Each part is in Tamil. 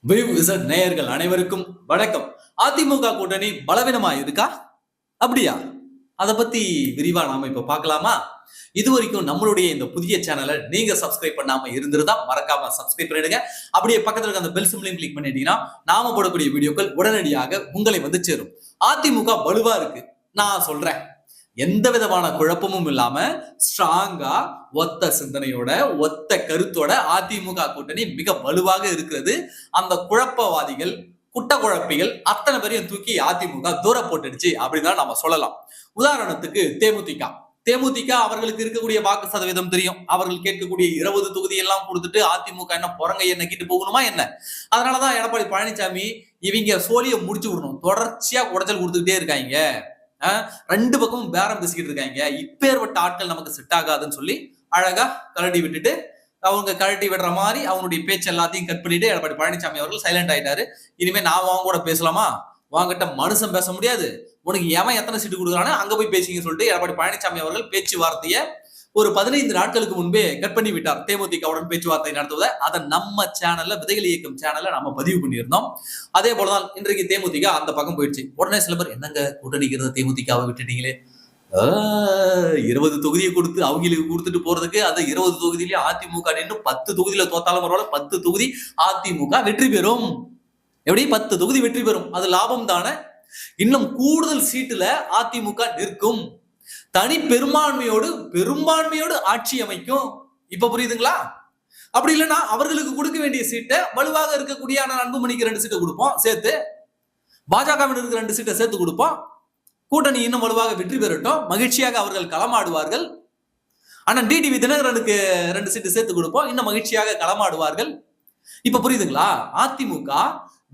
நேயர்கள் அனைவருக்கும் வணக்கம். அதிமுக கூட்டணி பலவீனமா இருக்கா? அப்படியா? அத பத்தி விரிவா நாம இப்ப பார்க்கலாமா? இது வரைக்கும் நம்மளுடைய இந்த புதிய சேனலை நீங்க சப்ஸ்கிரைப் பண்ணாம இருந்திருந்தா மறக்காம சப்ஸ்கிரைப் பண்ணிடுங்க. அப்படியே பக்கத்துல இருக்க அந்த பெல் சிம்பலையும் கிளிக் பண்ணிட்டீங்கன்னா நாம போடக்கூடிய வீடியோக்கள் உடனடியாக உங்களை வந்து சேரும். அதிமுக வலுவா இருக்கு. நான் சொல்றேன், எந்த விதமான குழப்பமும் இல்லாம ஸ்ட்ராங்கா ஒத்த சிந்தனையோட ஒத்த கருத்தோட அதிமுக கூட்டணி மிக வலுவாக இருக்கிறது. அந்த குழப்பவாதிகள் குட்ட குழப்பிகள் அத்தனை பேரையும் தூக்கி அதிமுக தூர போட்டுடுச்சு அப்படின்னு தான் நம்ம சொல்லலாம். உதாரணத்துக்கு தேமுதிக அவர்களுக்கு இருக்கக்கூடிய வாக்கு சதவீதம் தெரியும். அவர்கள் கேட்கக்கூடிய 20 தொகுதி எல்லாம் கொடுத்துட்டு அதிமுக என்ன புறங்கை நக்கிட்டு போகணுமா என்ன? அதனாலதான் எடப்பாடி பழனிசாமி இவங்க சோழியை முடிச்சு விடணும், தொடர்ச்சியா உடைச்சல் கொடுத்துக்கிட்டே இருக்காங்க. ரெண்டு பக்கமும் பேரம் பேசிக்கிட்டு இருக்காங்க. இப்பேற்பட்ட ஆட்கள் நமக்கு செட் ஆகாதுன்னு சொல்லி அழகா கழட்டி விட்டுட்டு, அவங்க கழட்டி விடுற மாதிரி அவனுடைய பேச்சு எல்லாத்தையும் கட் பண்ணிட்டு எடப்பாடி பழனிசாமி அவர்கள் சைலண்ட் ஆயிட்டாரு. இனிமே நான் அவங்க கூட பேசலாமா? வாங்கிட்ட மனுஷன் பேச முடியாது, உனக்கு எவன் எத்தனை சீட்டு கொடுக்குறானோ அங்க போய் பேசிங்க சொல்லிட்டு எடப்பாடி பழனிசாமி அவர்கள் பேச்சுவார்த்தையை ஒரு 15 நாட்களுக்கு முன்பே கட் பண்ணி விட்டார். தேமுதிகவுடன் பேச்சுவார்த்தை நடத்துவதை அதை நம்ம சேனல்ல, விதைகள் இயக்கம் சேனல்ல நம்ம பதிவு பண்ணியிருந்தோம். அதே போலதான் இன்றைக்கு தேமுதிக அந்த பக்கம் போயிடுச்சு. உடனே சில பேர், என்னங்க கூட்டணிக்கிறது, தேமுதிகவை விட்டுட்டீங்களே, 20 தொகுதியை கொடுத்து அவங்களுக்கு கொடுத்துட்டு போறதுக்கு, அது 20 தொகுதியிலேயே அதிமுக நின்று 10 தொகுதியில தோத்தாலும் பரவாயில்ல, 10 தொகுதி அதிமுக வெற்றி பெறும். எப்படி 10 தொகுதி வெற்றி பெறும்? அது லாபம் தானே. இன்னும் கூடுதல் சீட்டுல அதிமுக நிற்கும், தனி பெரும்பான்மையோடு ஆட்சி அமைக்கும். இப்ப புரியுதுங்களா? அப்படி இல்லைன்னா அவர்களுக்கு கொடுக்க வேண்டிய சீட்டை வலுவாக இருக்கக்கூடிய அன்புமணிக்கு 2 சீட்டை கொடுப்போம் சேர்த்து, பாஜகவினருக்கு 2 சீட்டை சேர்த்து கொடுப்போம். கூட்டணி இன்னும் வலுவாக வெற்றி பெறட்டும், மகிழ்ச்சியாக அவர்கள் களமாடுவார்கள். ஆனா டிடிவி தினகரனுக்கு 2 சீட்டு சேர்த்து கொடுப்போம், இன்னும் மகிழ்ச்சியாக களமாடுவார்கள். இப்ப புரியுதுங்களா? அதிமுக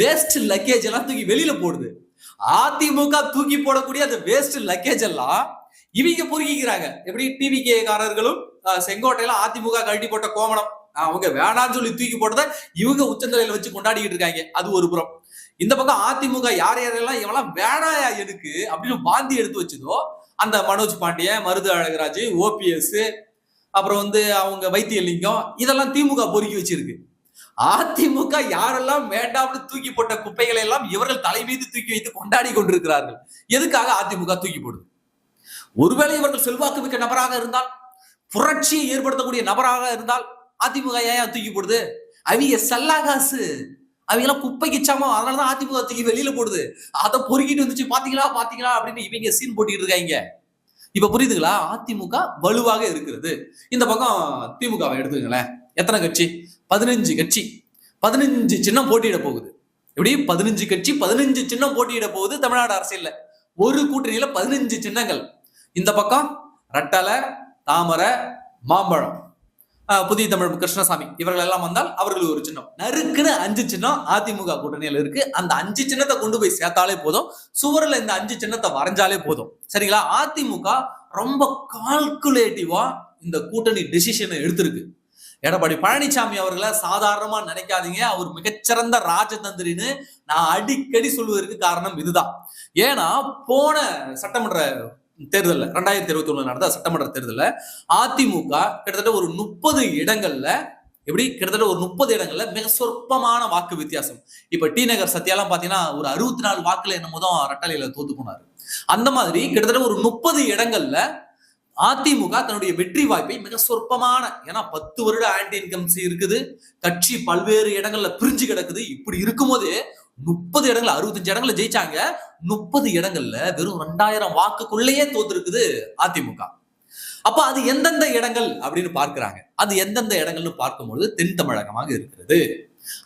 வேஸ்ட் லக்கேஜ் எல்லாம் தூக்கி வெளியில போடுது. அதிமுக தூக்கி போடக்கூடிய அந்த வேஸ்ட் லக்கேஜ் எல்லாம் இவங்க பொறுக்கிக்கிறாங்க. எப்படி டிவிகே காரர்களும் செங்கோட்டையில அதிமுக கழட்டி போட்ட கோமணம், அவங்க வேணான்னு சொல்லி தூக்கி போட்டதை இவங்க உச்சந்தலையில வச்சு கொண்டாடிக்கிட்டு இருக்காங்க. அது ஒரு புறம். இந்த பக்கம் அதிமுக யாரெல்லாம் இவெல்லாம் வேணாயா எனக்கு அப்படின்னு பாந்தி எடுத்து வச்சதோ, அந்த மனோஜ் பாண்டியன், மருது அழகராஜ், ஓபிஎஸ், அப்புறம் அவங்க வைத்தியலிங்கம், இதெல்லாம் திமுக பொறுக்கி வச்சிருக்கு. அதிமுக யாரெல்லாம் வேண்டாம்னு தூக்கி போட்ட குப்பைகளை எல்லாம் இவர்கள் தலை மீது தூக்கி வைத்து கொண்டாடி கொண்டிருக்கிறார்கள். எதுக்காக அதிமுக தூக்கி போடுது? ஒருவேளை இவர்கள் செல்வாக்கு மிக்க நபராக இருந்தால், புரட்சியை ஏற்படுத்தக்கூடிய நபராக இருந்தால் அதிமுக ஏன் தூக்கி போடுது? அவங்க சல்லாகாசு, அவங்க எல்லாம் குப்பைக்கு சமம், அதனாலதான் அதிமுக தூக்கி வெளியில போடுது. அதை பொறுக்கிட்டு வந்துச்சு, பாத்தீங்களா அப்படின்னு இவங்க சீன் போட்டுக்கிட்டு இருக்காங்க. இப்ப புரியுதுங்களா? அதிமுக வலுவாக இருக்கிறது. இந்த பக்கம் திமுகவை எடுத்துக்கங்களேன். எத்தனை கட்சி? 15 கட்சி, 15 சின்னம் போட்டியிட போகுது. எப்படி 15 கட்சி 15 சின்னம் போட்டியிட போகுது தமிழ்நாடு அரசியல்ல. ஒரு கூட்டணியில 15 சின்னங்கள். இந்த பக்கம் ரெட்டலை, தாமரை, மாம்பழம், புதிய தமிழ் கிருஷ்ணசாமி, இவர்கள் எல்லாம் வந்தால் அவர்களுக்கு ஒரு சின்னம். நறுக்குன்னு 5 சின்னம் அதிமுக கூட்டணியில இருக்கு. அந்த 5 சின்னத்தை கொண்டு போய் சேர்த்தாலே போதும், சுவரில் இந்த 5 சின்னத்தை வரைஞ்சாலே போதும். சரிங்களா? அதிமுக ரொம்ப கால்குலேட்டிவா இந்த கூட்டணி டிசிஷனை எடுத்திருக்கு. எடப்பாடி பழனிசாமி அவர்களை சாதாரணமா நினைக்காதீங்க, அவர் மிகச்சிறந்த ராஜதந்திரின்னு நான் அடிக்கடி சொல்வதற்கு காரணம் இதுதான். ஏன்னா போன சட்டமன்ற தேர்தல் 2021 நடந்த சட்டமன்ற தேர்தல அதிமுக கிட்டத்தட்ட ஒரு 30 இடங்கள்ல, எப்படி கிட்டத்தட்ட ஒரு 30 இடங்கள்ல மிக சொற்பமான வாக்கு வித்தியாசம். இப்ப டி நகர் சத்யாலாம் பாத்தீங்கன்னா ஒரு 64 வாக்குல என்னமோ தான் ரெட்டலையில தோத்து போனாரு. அந்த மாதிரி கிட்டத்தட்ட ஒரு 30 இடங்கள்ல அதிமுக தன்னுடைய வெற்றி வாய்ப்பை மிக சொற்பமான, ஏன்னா 10 வருட ஆன்டி இன்கம்சி இருக்குது, கட்சி பல்வேறு இடங்கள்ல பிரிஞ்சு கிடக்குது. இப்படி இருக்கும்போது 30 இடங்கள், 65 இடங்கள்ல ஜெயிச்சாங்க. 30 இடங்கள்ல வெறும் 2000 வாக்குக்குள்ளேயே தோத்துருக்குது அதிமுக. அப்ப அது எந்தெந்த இடங்கள் அப்படின்னு பார்க்கிறாங்க. அது எந்தெந்த இடங்கள்னு பார்க்கும்போது தென் தமிழகமாக இருக்கிறது.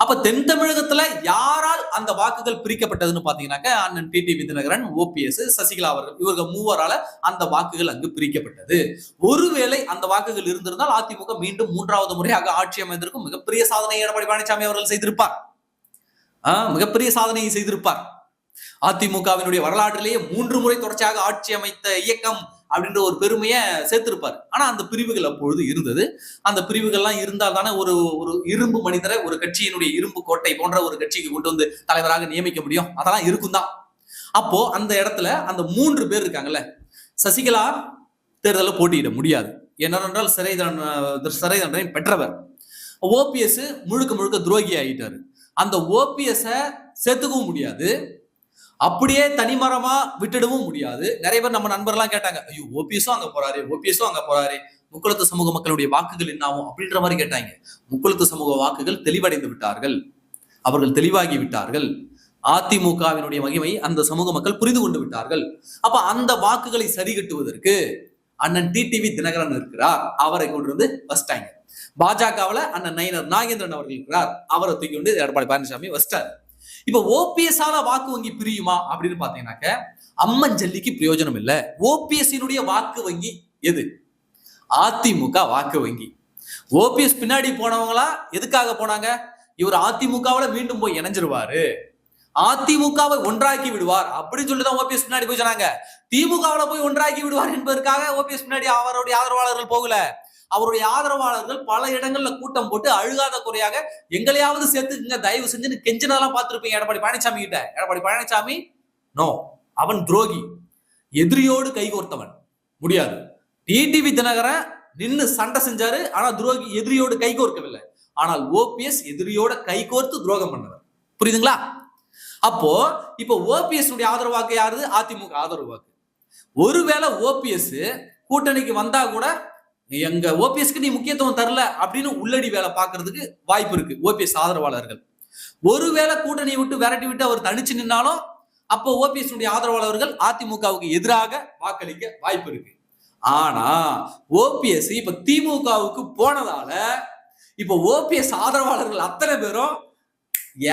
அப்ப தென் தமிழகத்துல யாரால் அந்த வாக்குகள் பிரிக்கப்பட்டதுன்னு பாத்தீங்கன்னாக்க, அண்ணன் டிடிவி தினகரன், ஓபிஎஸ், சசிகலா அவர்கள், இவர்கள் மூவரால அந்த வாக்குகள் அங்கு பிரிக்கப்பட்டது. ஒருவேளை அந்த வாக்குகள் இருந்திருந்தால் அதிமுக மீண்டும் 3வது முறையாக ஆட்சி அமைந்திருக்கும். மிகப்பெரிய சாதனை எடப்பாடி பழனிசாமி அவர்கள் செய்திருப்பார். மிகப்பெரிய சாதனையை செய்திருப்பார். அதிமுகவினுடைய வரலாற்றிலேயே 3 முறை தொடர்ச்சியாக ஆட்சி அமைத்த இயக்கம் அப்படின்ற ஒரு பெருமையை சேர்த்திருப்பார். ஆனா அந்த பிரிவுகள் அப்பொழுது இருந்தது. அந்த பிரிவுகள்லாம் இருந்தால் தானே ஒரு இரும்பு மனிதரை, ஒரு கட்சியினுடைய இரும்பு கோட்டை போன்ற ஒரு கட்சிக்கு கொண்டு வந்து தலைவராக நியமிக்க முடியும். அதெல்லாம் இருக்கும் தான். அப்போ அந்த இடத்துல அந்த 3 பேர் இருக்காங்கல்ல, சசிகலா தேர்தலில் போட்டியிட முடியாது. என்னவென்றால் சிறை தண்டனை பெற்றவர். ஓபிஎஸ் முழுக்க துரோகி ஆகிட்டாரு. அந்த ஓபிஎஸ் சேர்த்துக்கவும் முடியாது, அப்படியே தனிமரமா விட்டுடவும் முடியாது. நிறைய பேர் நம்ம நண்பர்லாம் கேட்டாங்க, ஐயோ ஓபிஎஸும் அங்க போறாரு, ஓபிஎஸும் அங்க போறாரு, முக்குளத்து சமூக மக்களுடைய வாக்குகள் என்ன ஆகும் அப்படின்ற மாதிரி கேட்டாங்க. முக்குளத்து சமூக வாக்குகள் தெளிவடைந்து விட்டார்கள், அவர்கள் தெளிவாகி விட்டார்கள். அதிமுகவினுடைய மகிமை அந்த சமூக மக்கள் புரிந்து கொண்டு விட்டார்கள். அப்ப அந்த வாக்குகளை சரி கட்டுவதற்கு அண்ணன் டிடிவி தினகரன் இருக்கிறார், அவரை கொண்டு வந்து வச்சிட்டாங்க. பாஜகவுல அண்ணன் நயினார் நாகேந்திரன் அவர்கள் இருக்கிறார், அவரை தூக்கி கொண்டு எடப்பாடி பழனிசாமி வச்சிட்டாரு. இப்ப ஓபிஎஸ் ஆல வாக்கு வங்கி பிரியுமா அப்படின்னு பாத்தீங்கன்னாக்க அம்மன் ஜல்லிக்கு பிரயோஜனம் இல்ல. ஓபிஎஸ் வாக்கு வங்கி எது? அதிமுக வாக்கு வங்கி. ஓபிஎஸ் பின்னாடி போனவங்களா எதுக்காக போனாங்க? இவர் அதிமுகவுல மீண்டும் போய் இணைஞ்சிருவாரு, அதிமுகவை ஒன்றாக்கி விடுவார் அப்படின்னு சொல்லிதான் ஓபிஎஸ் பின்னாடி போய் சொன்னாங்க. திமுகவுல போய் ஒன்றாக்கி விடுவார் என்பதற்காக ஓபிஎஸ் பின்னாடி அவருடைய ஆதரவாளர்கள் போகல. அவருடைய ஆதரவாளர்கள் பல இடங்கள்ல கூட்டம் போட்டு அழுகாத குறையாக எங்களையாவது சேர்த்துக்குங்க தயவு செஞ்சு கெஞ்சினதெல்லாம் பார்த்திருப்பீங்க எடப்பாடி பழனிசாமி கிட்ட. எடப்பாடி பழனிசாமி நோ, அவன் துரோகி, எதிரியோடு கைகோர்த்தவன், முடியாது. டிடிவி தினகரன் நின்னு சண்டை செஞ்சாரு, ஆனா துரோகி எதிரியோடு கைகோர்க்கவில்லை. ஆனால் ஓபிஎஸ் எதிரியோட கைகோர்த்து துரோகம் பண்ணவர். புரியுதுங்களா? அப்போ இப்ப ஓபிஎஸ் ஆதரவு வாக்கு யாரு? அதிமுக ஆதரவு வாக்கு. ஒருவேளை ஓபிஎஸ் கூட்டணிக்கு வந்தா கூட எங்க ஓபிஎஸ்க்கு நீ முக்கியத்துவம் தரல அப்படின்னு உள்ளடி வேலை பார்க்கறதுக்கு வாய்ப்பு இருக்கு ஓபிஎஸ் ஆதரவாளர்கள். ஒருவேளை கூட்டணியை விட்டு விரட்டி விட்டு அவர் தனிச்சு நின்னாலும் அப்போ ஓபிஎஸ் ஆதரவாளர்கள் அதிமுகவுக்கு எதிராக வாக்களிக்க வாய்ப்பு இருக்கு. ஆனா ஓபிஎஸ் இப்ப திமுகவுக்கு போனதால இப்ப ஓபிஎஸ் ஆதரவாளர்கள் அத்தனை பேரும்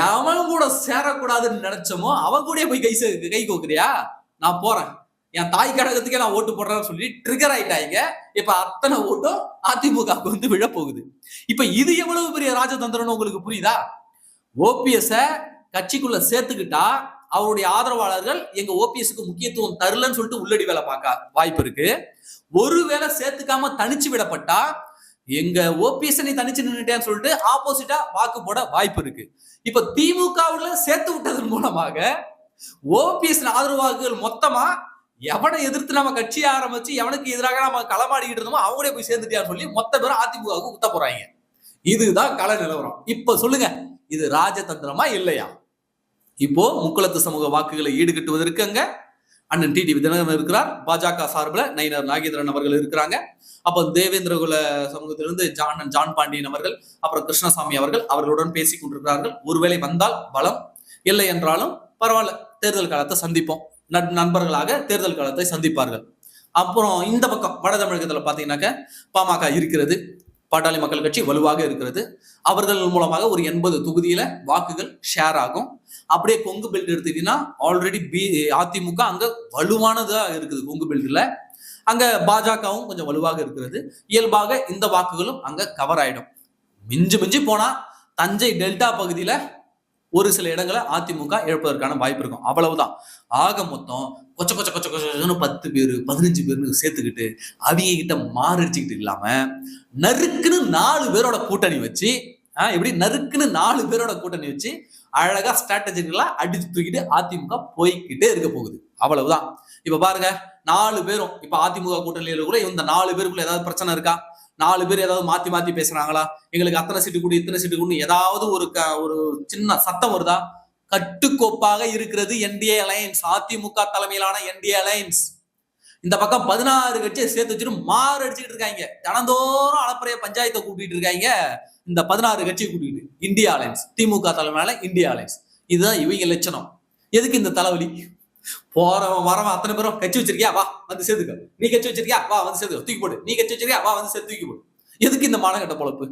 எவன் கூட சேரக்கூடாதுன்னு நினைச்சோமோ அவன் கூட போய் கை கோக்குறியா, நான் போறேன், என் தாய் கடகத்துக்கே நான் ஓட்டு போடுறேன்னு சொல்லி ட்ரிகர் ஆயிட்டாங்க. இப்ப அத்தனை ஓட்டும் அதிமுகவுக்கு வந்து விழ போகுது. இப்ப இது எவ்வளவு பெரிய ராஜதந்திரம்னு உங்களுக்கு புரியுதா? ஓபிஎஸ் கட்சிக்குள்ள சேர்த்துக்கிட்டா அவருடைய ஆதரவாளர்கள் எங்க ஓபிஎஸ்க்கு முக்கியத்துவம் தரலன்னு சொல்லிட்டு உள்ளடி வேலை பார்க்க வாய்ப்பு இருக்கு. ஒருவேளை சேர்த்துக்காம தனிச்சு விடப்பட்டா எங்க ஓபிஎஸ் நீ தனிச்சு நின்னுட்டேன்னு சொல்லிட்டு ஆப்போசிட்டா வாக்கு போட வாய்ப்பு இருக்கு. இப்ப திமுகவுல சேர்த்து விட்டதன் மூலமாக ஓபிஎஸ் ஆதரவு வாக்குகள் மொத்தமா எவனை எதிர்த்து நம்ம கட்சியை ஆரம்பிச்சு எவனுக்கு எதிராக நம்ம களமாடிக்கிட்டு இருந்தோமோ அவங்களே போய் சேர்ந்துட்டியான்னு சொல்லி மொத்த பேரும் அதிமுகவுக்கு குத்த போறாங்க. இதுதான் கள நிலவரம். இப்ப சொல்லுங்க, இது ராஜதந்திரமா இல்லையா? இப்போ முக்குளத்து சமூக வாக்குகளை ஈடுகட்டுவதற்கு அங்க அண்ணன் டிடிவி தினகரன் இருக்கிறார், பாஜக சார்பில் நயினார் நாகேந்திரன் அவர்கள் இருக்கிறாங்க, அப்ப தேவேந்திரகுல சமூகத்திலிருந்து ஜான் பாண்டியன் அவர்கள், அப்புறம் கிருஷ்ணசாமி அவர்களுடன் பேசிக் கொண்டிருக்கிறார்கள். ஒருவேளை வந்தால் பலம், இல்லை என்றாலும் பரவாயில்ல, தேர்தல் காலத்தை சந்திப்போம், நண்பர்களாக தேர்தல் காலத்தை சந்திப்பார்கள். அப்புறம் இந்த பக்கம் வட தமிழகத்துல பாத்தீங்கன்னாக்க பாமக இருக்கிறது, பாட்டாளி மக்கள் கட்சி வலுவாக இருக்கிறது. அவர்கள் மூலமாக ஒரு 80 தொகுதியில வாக்குகள் ஷேர் ஆகும். அப்படியே கொங்கு பெல்ட் எடுத்துட்டீங்கன்னா ஆல்ரெடி அதிமுக அங்க வலுவானதா இருக்குது. கொங்கு பெல்ட்ல அங்க பாஜகவும் கொஞ்சம் வலுவாக இருக்கிறது. இயல்பாக இந்த வாக்குகளும் அங்க கவர் ஆயிடும். மிஞ்சி போனா தஞ்சை டெல்டா பகுதியில ஒரு சில இடங்களை அதிமுக இழப்பதற்கான வாய்ப்பு இருக்கும், அவ்வளவுதான். ஆக மொத்தம் கொச்ச 10 பேர் 15 பேர்னு சேர்த்துக்கிட்டு அவங்க கிட்ட மாறிச்சுக்கிட்டு இல்லாம நறுக்குன்னு 4 பேரோட கூட்டணி வச்சு, எப்படி நறுக்குன்னு 4 பேரோட கூட்டணி வச்சு அழகா ஸ்ட்ராட்டஜிகளா அடிச்சு தூக்கிட்டு அதிமுக போய்கிட்டே இருக்க போகுது, அவ்வளவுதான். இப்ப பாருங்க, 4 பேரும் இப்ப அதிமுக கூட்டணியில கூட இந்த 4 பேருக்குள்ள ஏதாவது பிரச்சனை இருக்கா? 4 பேர் ஏதாவது மாத்தி பேசுறாங்களா? எங்களுக்கு அத்தனை சீட்டு கூடி இத்தனை சீட்டு கூடி ஏதாவது ஒரு சின்ன சத்தம் வருதா? கட்டுக்கோப்பாக இருக்கிறது என்டிஏ அலையன்ஸ், அதிமுக தலைமையிலான என்டிஏ அலையன்ஸ். இந்த பக்கம் 16 கட்சியை சேர்த்து வச்சுட்டு மாறு அடிச்சுக்கிட்டு இருக்காங்க. தினந்தோறும் அளப்பறைய பஞ்சாயத்தை கூட்டிட்டு இருக்காங்க. இந்த 16 கட்சியை கூட்டிட்டு இந்தியா அலையன்ஸ், திமுக தலைமையிலான இந்தியா அலையன்ஸ். இதுதான் இவங்க லட்சணம். எதுக்கு இந்த தலைவலி? போறவன் வரவன் அத்தனை பேரும் கட்சி வச்சிருக்கியா வா வந்து சேர்த்துக்க, நீ கட்சி வச்சிருக்கியா வா வந்து சேர்த்துக்க, தூக்கி போடு, நீ கட்சி வச்சிருக்கியா வா வந்து சேர்த்து தூக்கி போடு. எதுக்கு இந்த மானகட்ட பொழப்பு?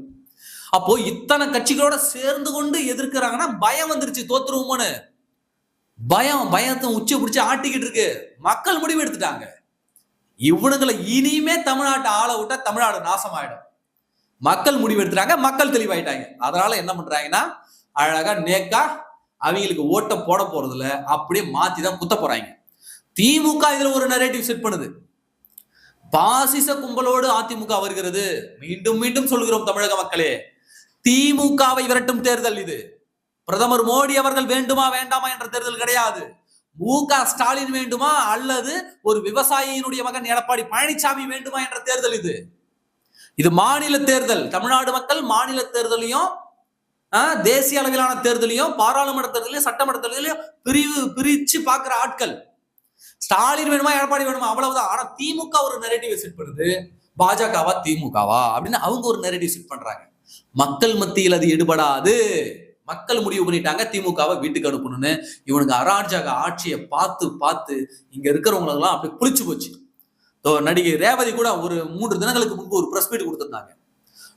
அப்போ இத்தனை கட்சிகளோட சேர்ந்து கொண்டு எதிர்க்கிறாங்கன்னா பயம் வந்துருச்சு, தோத்துருவோமோன்னு பயத்தை உச்சி பிடிச்சி ஆட்டிக்கிட்டு இருக்கு. மக்கள் முடிவு எடுத்துட்டாங்க, இவனுங்களை இனிமே தமிழ்நாட்டை ஆள விட்டா தமிழ்நாடு நாசமாயிடும். மக்கள் முடிவு எடுத்துட்டாங்க, மக்கள் தெளிவாயிட்டாங்க. அதனால என்ன பண்றாங்கன்னா அழகா நேக்கா அவங்களுக்கு ஓட்ட போட போறதுல அப்படியே மாத்தி தான் குத்த போறாங்க. திமுக இதுல ஒரு நரேட்டிவ் செட் பண்ணுது. பாசிச கும்பலோடு அதிமுக வருகிறது. மீண்டும் சொல்கிறோம் தமிழக மக்களே, திமுகவை விரட்டும் தேர்தல் இது. பிரதமர் மோடி அவர்கள் வேண்டுமா வேண்டாமா என்ற தேர்தல் கிடையாது. மு.க. ஸ்டாலின் வேண்டுமா அல்லது ஒரு விவசாயியினுடைய மகன் எடப்பாடி பழனிசாமி வேண்டுமா என்ற தேர்தல் இது. இது மாநில தேர்தல். தமிழ்நாடு மக்கள் மாநில தேர்தலையும் தேசிய அளவிலான தேர்தலையும் பாராளுமன்ற தேர்தலையும் சட்டமன்ற தேர்தலையும் பிரிச்சு பாக்குற ஆட்கள். ஸ்டாலின் வேணுமா எடப்பாடி வேணுமா அவ்வளவுதான். ஆனா திமுக ஒரு நெரேட்டிவ் செட் பண்ணுது, பாஜகவா திமுகவா அப்படின்னு அவங்க ஒரு நெரேட்டிவ் செட் பண்றாங்க. மக்கள் மத்தியில் அது எடுபடாது. மக்கள் முடிவு பண்ணிட்டாங்க திமுகவை வீட்டுக்கு அனுப்பணும்னு. இவனுக்கு அராஜக ஆட்சியை பார்த்து பார்த்து இங்க இருக்கிறவங்களெல்லாம் அப்படி புளிச்சு போச்சு. நடிகை ரேவதி கூட ஒரு 3 தினங்களுக்கு முன்பு ஒரு பிரஸ் மீட் கொடுத்திருந்தாங்க.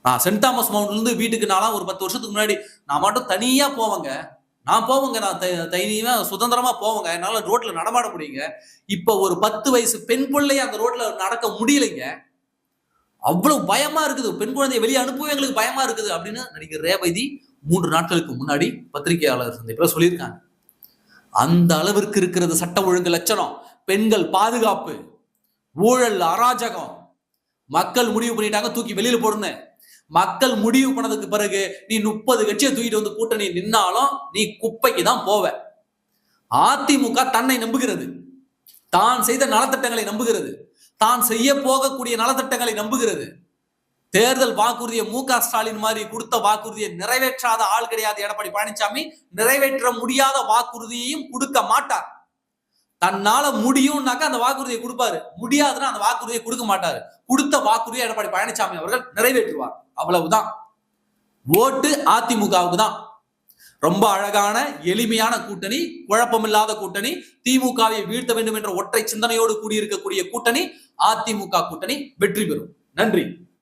நான் சென்ட் தாமஸ் மவுண்ட்ல இருந்து வீட்டுக்கு நான்லாம் ஒரு 10 வருஷத்துக்கு முன்னாடி நான் மட்டும் தனியா போவேங்க. நான் தனியா சுதந்திரமா போவேங்க. என்னால ரோட்ல நடமாட முடியுங்க. இப்ப ஒரு 10 வயசு பெண் பிள்ளைய அந்த ரோட்ல நடக்க முடியலைங்க. அவ்வளவு பயமா இருக்குது. பெண் குழந்தையை வெளியே அனுப்பவே எங்களுக்கு பயமா இருக்குது அப்படின்னு நடிகர் ரேவதி 3 நாட்களுக்கு முன்னாடி பத்திரிகையாளர் சந்திப்புல சொல்லியிருக்காங்க. அந்த அளவிற்கு இருக்கிறது சட்ட ஒழுங்கு லட்சணம், பெண்கள் பாதுகாப்பு, ஊழல், அராஜகம். மக்கள் முடிவு பண்ணிட்டாங்க தூக்கி வெளியில போடுன்னு. மக்கள் முடிவு பண்ணதுக்கு பிறகு நீ 30 கட்சியை தூக்கிட்டு வந்து கூட்டணி நின்னாலும் நீ குப்பைக்கு தான் போவ. அதிமுக தன்னை நம்புகிறது, தான் செய்த நலத்திட்டங்களை நம்புகிறது, தான் செய்ய போகக்கூடிய நலத்திட்டங்களை நம்புகிறது. தேர்தல் வாக்குறுதியை மு.க. ஸ்டாலின் மாதிரி கொடுத்த வாக்குறுதியை நிறைவேற்றாத ஆள் கிடையாது எடப்பாடி பழனிசாமி. நிறைவேற்ற முடியாத வாக்குறுதியையும் கொடுக்க மாட்டார். தன்னால முடியும்னாக்கா அந்த வாக்குறுதியை கொடுப்பாரு, முடியாதுன்னா அந்த வாக்குறுதியை கொடுக்க மாட்டாரு. கொடுத்த வாக்குறுதியை எடப்பாடி பழனிசாமி அவர்கள் நிறைவேற்றுவார். அவ்வளவுதான். ஓட்டு அதிமுகவுக்கு தான். ரொம்ப அழகான எளிமையான கூட்டணி, குழப்பமில்லாத கூட்டணி, திமுகவை வீழ்த்த வேண்டும் என்ற ஒற்றை சிந்தனையோடு கூடியிருக்கக்கூடிய கூட்டணி அதிமுக கூட்டணி வெற்றி பெறும். நன்றி.